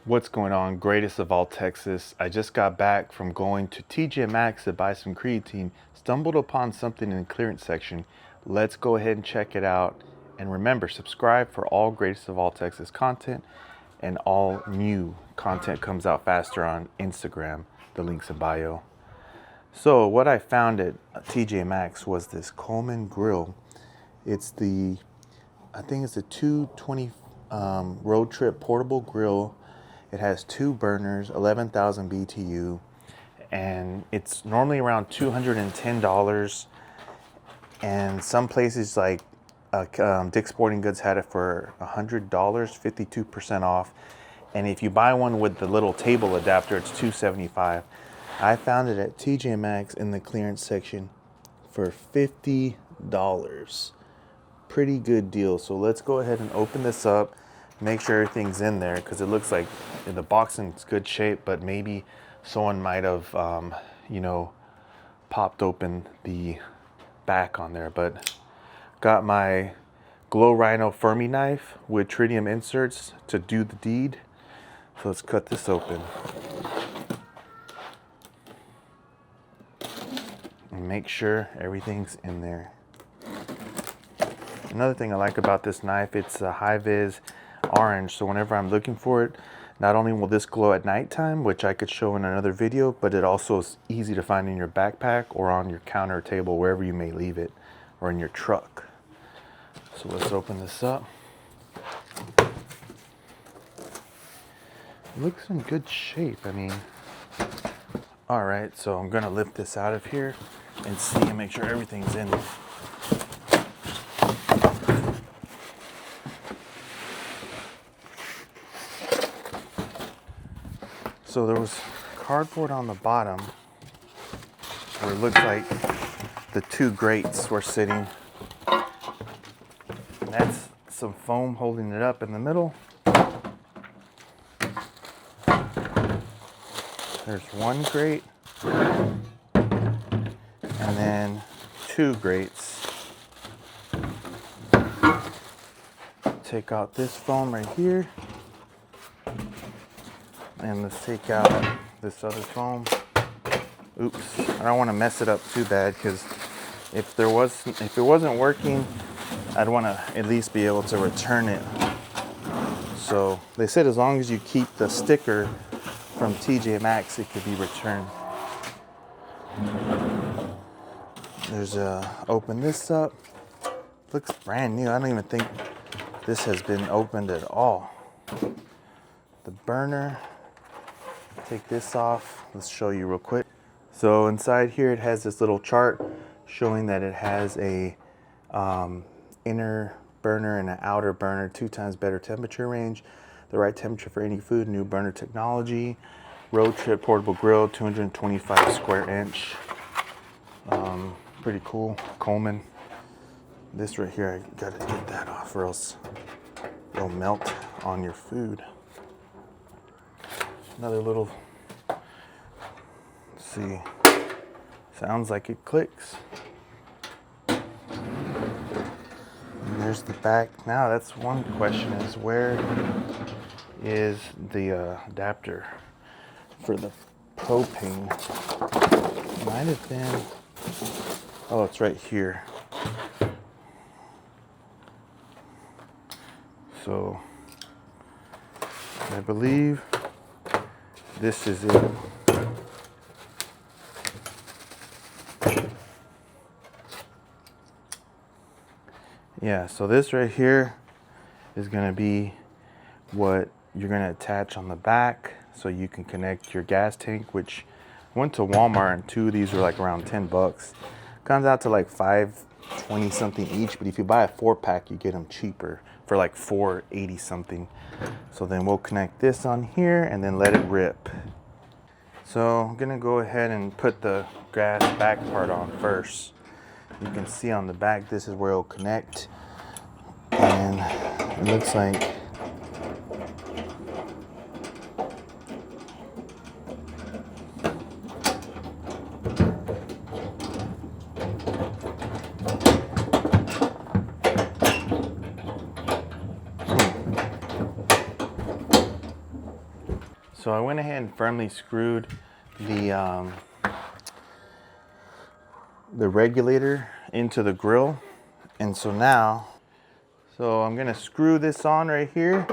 What's going on, greatest of all Texas? I just got back from going to TJ Maxx to buy some creatine, stumbled upon something in the clearance section. Let's go ahead and check it out. And remember, subscribe for all greatest of all Texas content, and all new content comes out faster on Instagram. The link's in bio. So what I found at TJ Maxx was this Coleman grill. It's the, I think it's the 220 Roadtrip portable grill. It has 2 burners, 11,000 BTU, and it's normally around $210. And some places like Dick's Sporting Goods had it for $100, 52% off. And if you buy one with the little table adapter, it's $275. I found it at TJ Maxx in the clearance section for $50. Pretty good deal. So let's go ahead and open this up. Make sure everything's in there, because it looks like the box in good shape, but maybe someone might have, popped open the back on there. But got my Glow Rhino Fermi knife with tritium inserts to do the deed. So let's cut this open and make sure everything's in there. Another thing I like about this knife, it's a high vis orange, so whenever I'm looking for it, not only will this glow at nighttime, which I could show in another video, but it also is easy to find in your backpack or on your counter table, wherever you may leave it, or in your truck. So let's open this up. It looks in good shape. I mean, all right, so I'm gonna lift this out of here and see and make sure everything's in there. So there was cardboard on the bottom where it looks like the 2 grates were sitting. And that's some foam holding it up in the middle. There's 1 grate and then 2 grates. Take out this foam right here. And let's take out this other foam. Oops, I don't want to mess it up too bad, because if it wasn't working, I'd want to at least be able to return it. So they said as long as you keep the sticker from TJ Maxx, it could be returned. Open this up. Looks brand new. I don't even think this has been opened at all. The burner. Take this off. Let's show you real quick. So inside here it has this little chart showing that it has a inner burner and an outer burner, 2 times better temperature range, the right temperature for any food, new burner technology, Roadtrip portable grill, 225 square inch. Pretty cool. Coleman. This right here, I gotta get that off or else it'll melt on your food. Another little, let's see, sounds like it clicks. And there's the back. Now that's one question, is where is the adapter for the propane? Might have been, oh, it's right here. So I believe this is it. Yeah, so this right here is going to be what you're going to attach on the back so you can connect your gas tank, which I went to Walmart and 2 of these were like around $10. Comes out to like $5.20 something each, but if you buy a 4-pack, you get them cheaper for like $4.80 something. So then we'll connect this on here and then let it rip. So I'm gonna go ahead and put the gas back part on first. You can see on the back, this is where it'll connect. And it looks like So I went ahead and firmly screwed the regulator into the grill. And so now, I'm gonna screw this on right here,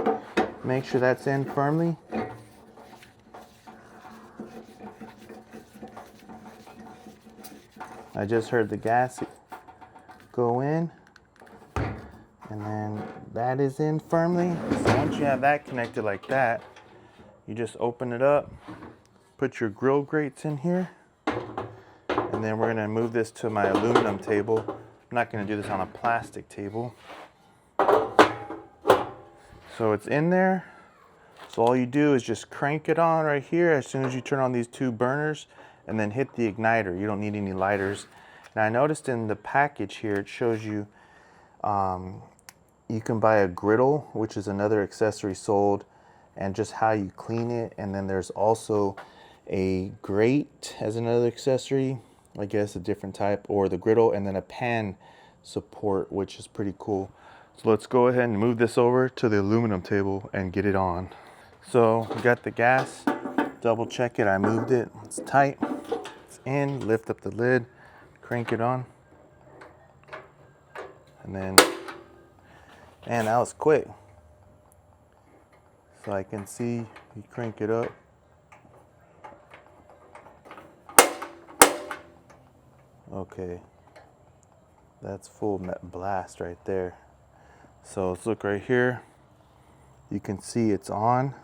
make sure that's in firmly. I just heard the gas go in, and then that is in firmly. So once you have that connected like that, you just open it up, put your grill grates in here, and then we're gonna move this to my aluminum table. I'm not gonna do this on a plastic table. So it's in there. So all you do is just crank it on right here as soon as you turn on these two burners, and then hit the igniter. You don't need any lighters. And I noticed in the package here, it shows you you can buy a griddle, which is another accessory sold, and just how you clean it. And then there's also a grate as another accessory, I guess a different type, or the griddle, and then a pan support, which is pretty cool. So let's go ahead and move this over to the aluminum table and get it on. So we got the gas, double check it, I moved it, it's tight, it's in, lift up the lid, crank it on, and then, and that was quick. So I can see, you crank it up. Okay, that's full blast right there. So let's look right here. You can see it's on,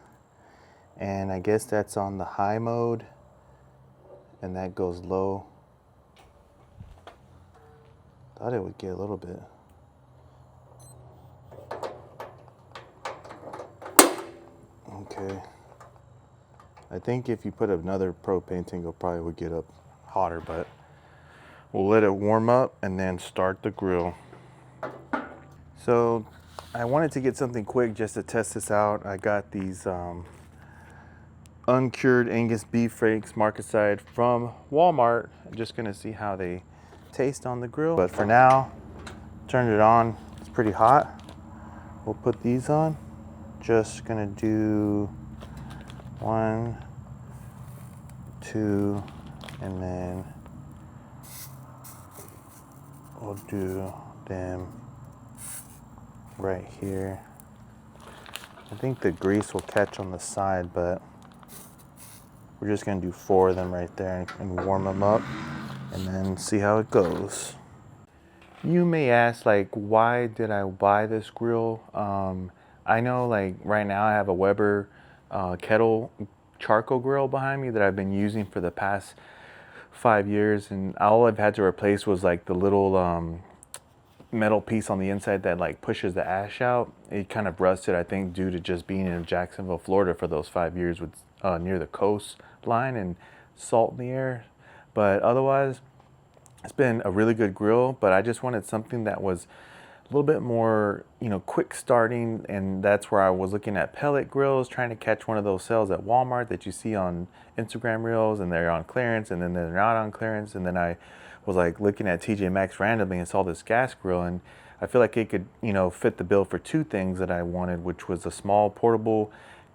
and I guess that's on the high mode, and that goes low. Thought it would get a little bit. Okay. I think if you put another propane tank, it probably would get up hotter, but we'll let it warm up and then start the grill. So I wanted to get something quick just to test this out. I got these uncured Angus beef franks market side from Walmart. I'm just gonna see how they taste on the grill. But for now, turn it on. It's pretty hot. We'll put these on. Just gonna do 1, 2, and then we'll do them right here. I think the grease will catch on the side, but we're just gonna do 4 of them right there and warm them up and then see how it goes. You may ask, like, why did I buy this grill? I know, like, right now I have a Weber kettle charcoal grill behind me that I've been using for the past 5 years, and all I've had to replace was like the little metal piece on the inside that like pushes the ash out. It kind of rusted, I think, due to just being in Jacksonville, Florida for those 5 years with near the coastline and salt in the air. But otherwise, it's been a really good grill, but I just wanted something that was a little bit more, you know, quick starting, and that's where I was looking at pellet grills, trying to catch one of those sales at Walmart that you see on Instagram reels, and they're on clearance and then they're not on clearance. And then I was like looking at TJ Maxx randomly and saw this gas grill, and I feel like it could, you know, fit the bill for 2 things that I wanted, which was a small portable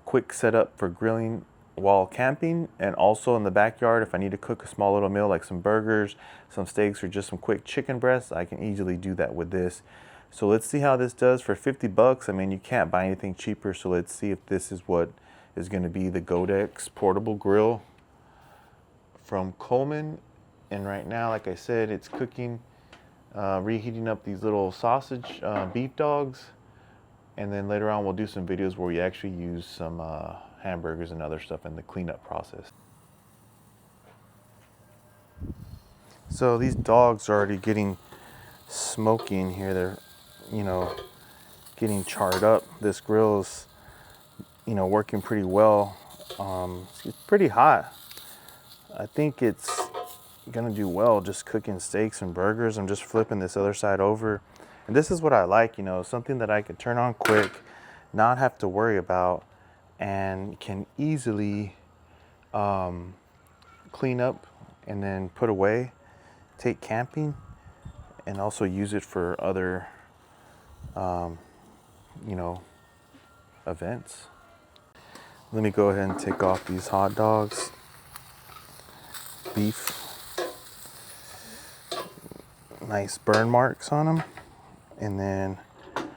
quick setup for grilling while camping, and also in the backyard if I need to cook a small little meal like some burgers, some steaks, or just some quick chicken breasts. I can easily do that with this. So let's see how this does for 50 bucks. I mean, you can't buy anything cheaper, so let's see if this is what is going to be the GOATX portable grill from Coleman. And right now, like I said, it's cooking, reheating up these little sausage beef dogs, and then later on we'll do some videos where we actually use some hamburgers and other stuff in the cleanup process. So these dogs are already getting smoky in here. They're, you know, getting charred up. This grill is, you know, working pretty well. It's pretty hot. I think it's gonna do well just cooking steaks and burgers. I'm just flipping this other side over, and this is what I like, you know, something that I could turn on quick, not have to worry about, and can easily clean up and then put away, take camping, and also use it for other you know, events. Let me go ahead and take off these hot dogs. Beef. Nice burn marks on them. And then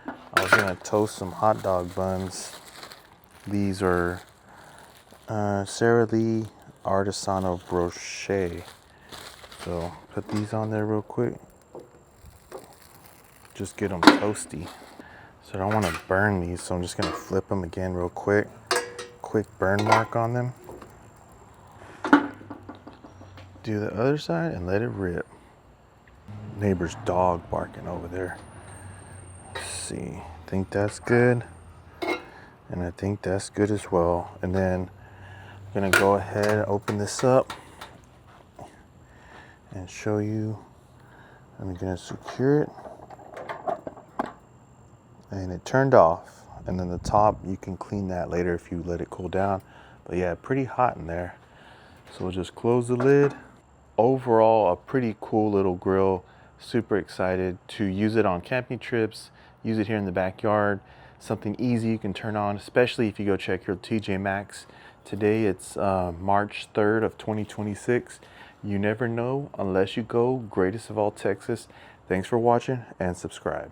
I was gonna toast some hot dog buns. These are Sara Lee Artisanal Brochet. So put these on there real quick. Just get them toasty. So I don't want to burn these, so I'm just gonna flip them again real quick. Quick burn mark on them. Do the other side and let it rip. Neighbor's dog barking over there. Let's see, think that's good. And I think that's good as well. And then I'm gonna go ahead and open this up and show you. I'm gonna secure it. And it turned off. And then the top, you can clean that later if you let it cool down. But yeah, pretty hot in there. So we'll just close the lid. Overall, a pretty cool little grill. Super excited to use it on camping trips, use it here in the backyard. Something easy you can turn on, especially if you go check your TJ Maxx. Today it's March 3rd of 2026. You never know unless you go. Greatest of all Texas. Thanks for watching and subscribe.